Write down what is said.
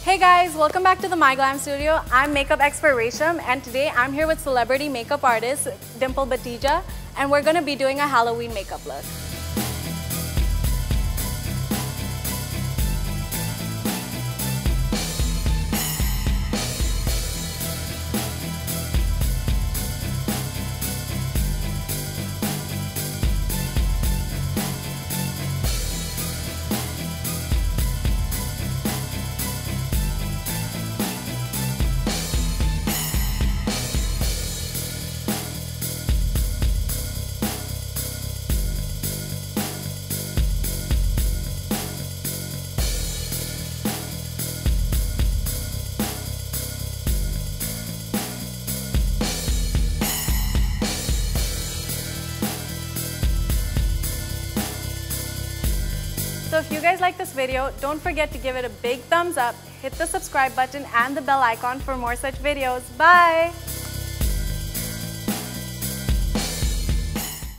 Hey guys, welcome back to the MyGlamm studio. I'm makeup expert Resham, and today I'm here with celebrity makeup artist Dimple Batija, and we're gonna be doing a Halloween makeup look. So if you guys like this video, don't forget to give it a big thumbs up, hit the subscribe button and the bell icon for more such videos. Bye!